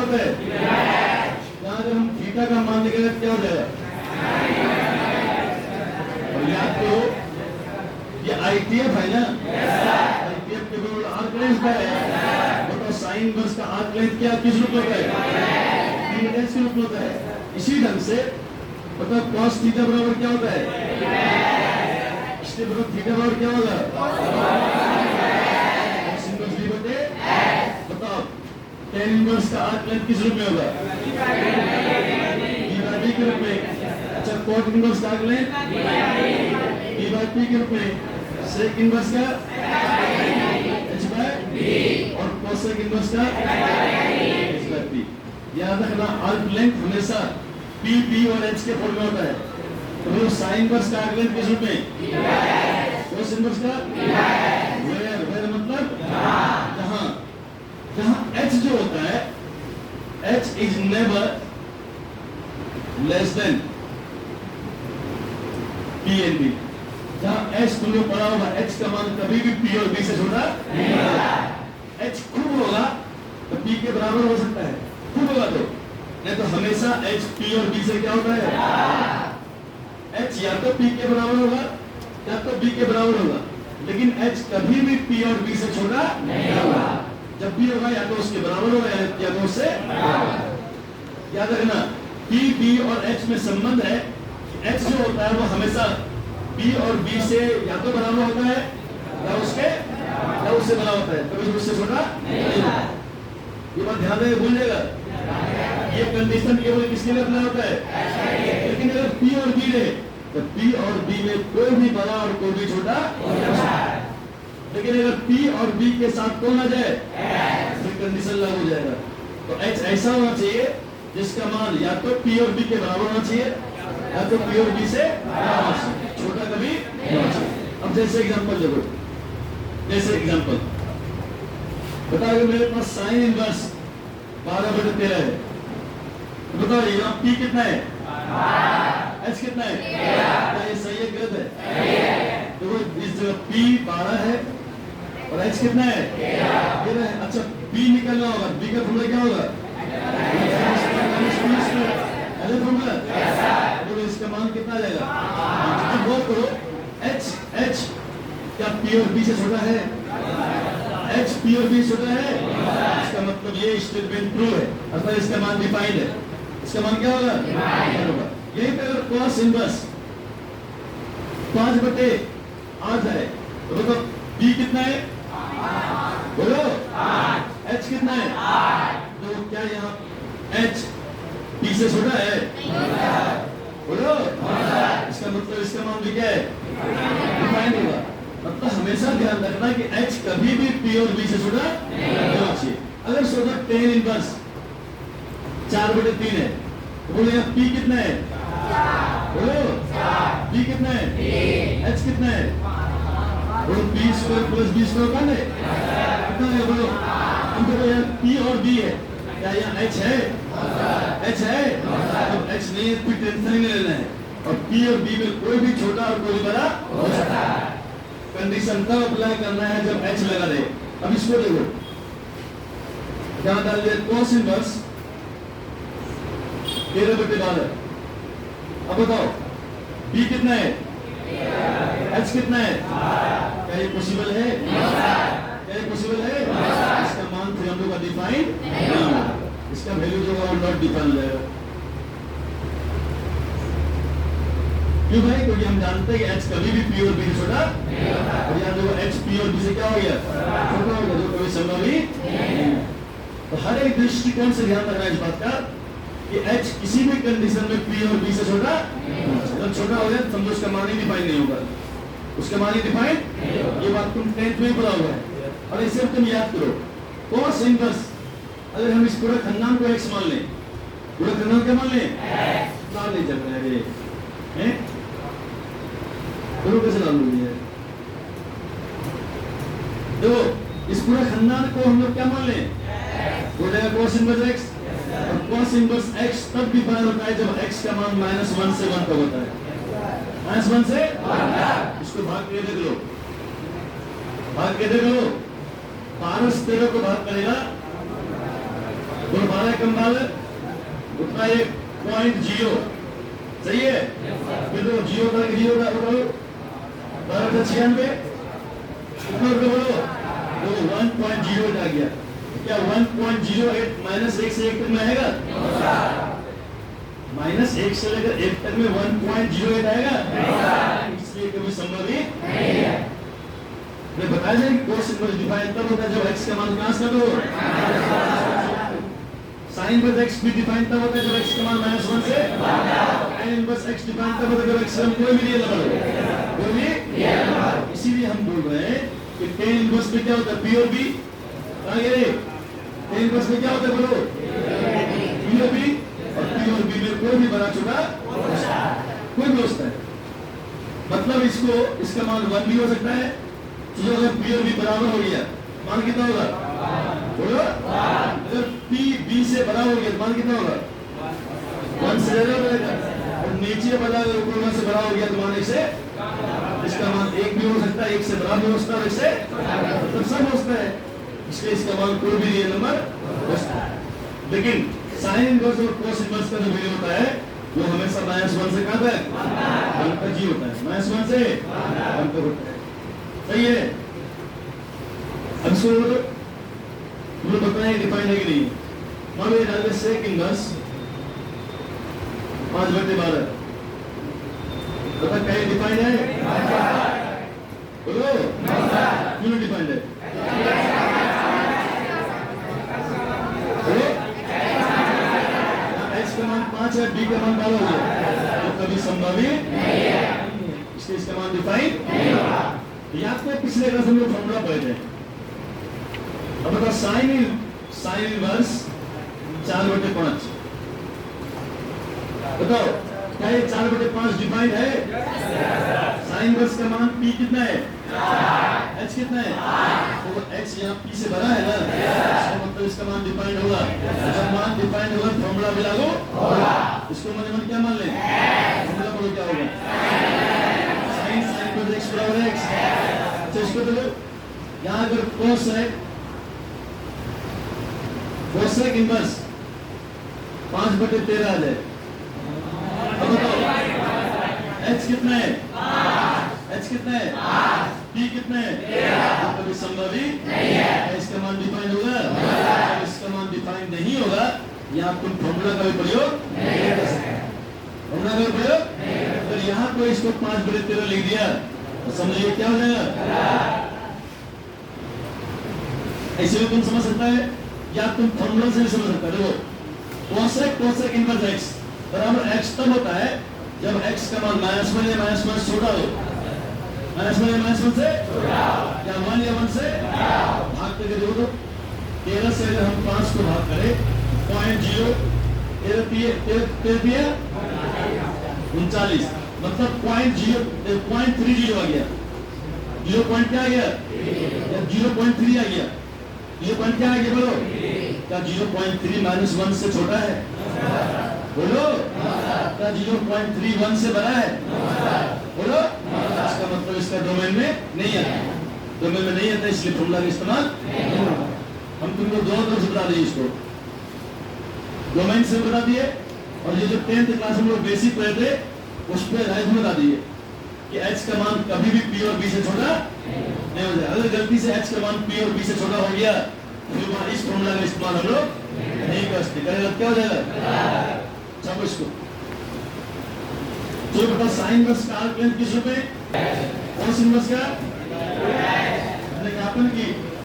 होता है? यहाँ जब हम थीटा का मान निकालेंगे क्या हो जाएगा? और याद करो ये आईटीएफ है ना, आईटीएफ के बराबर आर्क लेंथ का है। बताओ साइन इनवर्स का आर्क लेंथ क्या किस रूप में होता है? के रूप में होता है। इसी ढंग से बताओ cos थीटा बराबर क्या होता है? इसके बराबर थीटा बराबर क्या होगा? cos इनवर्स b बटे बताओ tan इनवर्स का आर्क लेंथ किस रूप में होगा? b के रूप में। अच्छा cot इनवर्स का आर्क लेंथ b/p के रूप में। sec इनवर्स का h/b और cosec इनवर्स का h/p। याद रखना आर्क लेंथ हमेशा p और h के फॉर्म में होता है। तो वो साइन इनवर्स का आर्क लेंथ किस रूप में? cos इनवर्स का वेयर मतलब जहां जहां h जो होता है h is never less than p and b। जहां h तुमने पढ़ा होगा h का मान कभी भी p और b से छोटा नहीं होगा। h खूब होगा तो p के बराबर हो सकता है, खूब होगा तो, नहीं तो हमेशा h p और b से क्या होता है? h या तो p के बराबर होगा या तो b के बराबर होगा, लेकिन h कभी भी p और b से छोटा नहीं होगा। जब भी होगा या तो उसके बराबर होगा या तो उससे याद रखना p b और h में संबंध है। h जो होता है वो हमेशा b और b से या तो बराबर होता है या उससे बड़ा होता है, कभी उससे छोटा नहीं होता। ये बात ध्यान रहे, भूल जाएगा। ये कंडीशन केवल किसके लिए अप्लाई होता है? लेकिन अगर P और B रहे तो P और B में कोई भी बड़ा और कोई भी छोटा, लेकिन अगर P और B के साथ कौन आ जाए तो कंडीशन लागू हो जाएगा। तो H ऐसा होना चाहिए जिसका मान या तो P और B के बराबर होना चाहिए या तो P और B से छोटा कभी नहीं होना चाहिए। अब जैसे एग्जांपल देखो, जैसे एग्जांपल बताओ मेरे पास साइन इनवर्स 12/13 है, बताओ यहाँ P कितना है? H कितना है? क्या ये सही है गलत है? तो इस जगह P 12 है और H कितना है? 13 है। अच्छा B निकलना होगा, B का फॉर्मूला क्या होगा? फॉर्मूला तो इसका मान कितना आ जाएगा? अब वो करो H क्या P और B से छोटा है? H P और B छोटा है, इसका मतलब ये स्टेटमेंट ट्रू है, अर्थात इसका मान डिफाइंड है। इसका मान क्या होगा? यही पे अगर cos इनवर्स 5/8 है तो बताओ B कितना है? बोलो H कितना है? तो क्या यहाँ H P से छोटा है? बोलो इसका मतलब इसका मान भी क्या है? डिफाइंड होगा। मतलब हमेशा ध्यान रखना कि H कभी भी P और B से छोटा नहीं होना चाहिए। अगर सोचा tan इनवर्स 4/3 है तो बोले यहाँ P कितना है? बोलो B कितना है? H कितना है? बोलो B² + B² कौन है? कितना है? बोलो हमको यहाँ P और B है, क्या यहाँ H है? H है? तो H नहीं है, कोई टेंशन ही नहीं लेना है। और P और B में कोई भी छोटा और कोई बड़ा हो सकता है। कंडीशन तब अप्लाई करना है जब H लगा रहे। अब इसको देखो, यहाँ डाल दिया cos इनवर्स 13/12। अब बताओ B कितना है? H कितना है? क्या ये पॉसिबल है? क्या ये पॉसिबल है? इसका मान फिर हम लोग का डिफाइन नहीं होगा, इसका वैल्यू जो होगा नॉट डिफाइन हो जाएगा। क्यों भाई? क्योंकि हम जानते हैं कि H कभी भी P और B से छोटा और यहाँ देखो H P और B से क्या हो गया? छोटा हो गया, जो कभी संभव ही नहीं। तो हर एक दृष्टिकोण से ध्यान रखना इस बात का कि H किसी भी कंडीशन में P और B से छोटा, जब छोटा हो जाए समझो उसका मान ही डिफाइन नहीं होगा, उसका मान ही डिफाइन। ये बात तुम 10th में पढ़ा हुआ है। और इसे तुम याद करो, cos इनवर्स अगर हम इस पूरे खंडांक को x मान लें, पूरा खंडांक क्या मान लें? मान ले चल रहे हैं दोनों कैसे लागू हुई है? देखो इस पूरा खानदान को हम लोग क्या मान लें? हो जाएगा cos इनवर्स x। और cos इनवर्स x तब डिफाइन होता है जब x का मान -1 से 1 तक होता है। -1 से 1 इसको भाग के देख लो, भाग के देख लो। 12 से 13 को भाग करेगा और 12 कम 12 उतना 1.0 सही है। फिर तो 0 का 12 कितना बोलो तो 1.08 आ गया। क्या 1.08 माइनस 1 से 1 तक में आएगा? माइनस 1 से लेकर 1 तक में 1.08 आएगा? इसलिए कभी संभव ही नहीं है। मैं बताया जाए कि कोस इनवर्स डिफाइन तब होता है जब x का मान कहां से दो, साइन इनवर्स x भी डिफाइन तब होता है जब x का मान -1 से, tan इनवर्स x डिफाइन तब होता है जब x का मान कोई भी रियल नंबर हो, कोई भी रियल नंबर। इसीलिए हम बोल रहे हैं कि tan इनवर्स में क्या होता है, p और b कहां गए? tan इनवर्स में क्या होता है बोलो, p और b, और p और b में कोई भी बड़ा छोटा कोई भी हो सकता है। मतलब इसको इसका मान 1 भी हो सकता है। तो अगर p और b बराबर हो गया मान कितना होगा बोलो? अगर p b से बड़ा हो गया तो मान कितना होगा? 1 से ज्यादा रहेगा। और नीचे बड़ा अगर ऊपर 1 से बड़ा हो गया तो मान 1 से, इसका मान 1 भी हो सकता है, 1 से बड़ा भी हो सकता है, 1 से मतलब सब हो सकता है। इसलिए इसका मान कोई भी रियल नंबर हो सकता है। लेकिन साइन इनवर्स और कोस इनवर्स का जो वैल्यू होता है वो हमेशा -1 से कहां तक 1 तक ही होता है। -1 से 1 तक होता है। सही है। अब इसको तुम्हें बताया डिफाइन है कि नहीं? मान लो डाल सेक इनवर्स 5/12 बता क्या डिफाइंड है? बोलो क्यों डिफाइंड है? x का मान 5 है, b का मान 12 हो गया तो कभी संभव ही नहीं है। इसलिए इसका मान डिफाइन नहीं होगा। याद में पिछले क्लास में फॉर्मूला पढ़े थे। अब बताओ साइन इनवर्स 4/5 बताओ क्या ये 4/5 डिफाइंड है? साइन इनवर्स का मान p कितना है? h कितना है? तो h यहाँ p से बड़ा है ना, इसका मतलब इसका मान डिफाइंड होगा। जब मान डिफाइंड होगा फॉर्मूला भी लागू होगा। इसको मन क्या मान लें? फॉर्मूला पढ़ो क्या होगा? sin इक्वल x बराबर x। अच्छा इसको तो यहाँ अगर कोसेक इनवर्स 5/13 आ जाए, अब बताओ h कितना है? h कितना है? p कितना है? तो कभी संभव ही नहीं है। इसका मान डिफाइन होगा? अगर इसका मान डिफाइन नहीं होगा यहाँ तुम फॉर्मूला का भी प्रयोग नहीं कर सकते। फॉर्मूला का प्रयोग अगर यहाँ कोई इसको 5/13 लिख दिया तो समझिए क्या हो जाएगा? ऐसे भी तुम समझ सकता है या तुम फॉर्मूला से भी समझ सकता है। देखो कोसेक इनवर्स x बराबर x तब होता है जब x का मान -1 या -1 छोटा हो, -1 या -1 से या 1 या 1 से भाग करके देखो तो 13 से अगर हम 5 को भाग करें 0.0 39 मतलब 0.30 आ गया। 0 पॉइंट क्या आ गया? 0.3 आ गया। 0 पॉइंट क्या आ गया बोलो? क्या 0.3 -1 से छोटा है? बोलो क्या 0.31 से बड़ा है? बोलो इसका मतलब इसका डोमेन में नहीं आता। डोमेन में नहीं आता इसलिए फॉर्मूला का इस्तेमाल हम तुमको दो तरफ से बता दिए। इसको डोमेन से बता दिए और ये जो 10th क्लास में लोग बेसिक पढ़े थे उस पर राइज में बता दिए कि h का मान कभी भी p और b से छोटा नहीं हो जाए। अगर गलती से h का मान p और b से छोटा हो गया फिर वहां इस फॉर्मूला का इस्तेमाल हम लोग नहीं कर सकते। करेगा क्या हो जाएगा? सब इसको तो बता साइन इनवर्स का आर्क लेंथ किस रूप में? कोस इनवर्स का ज्ञापन की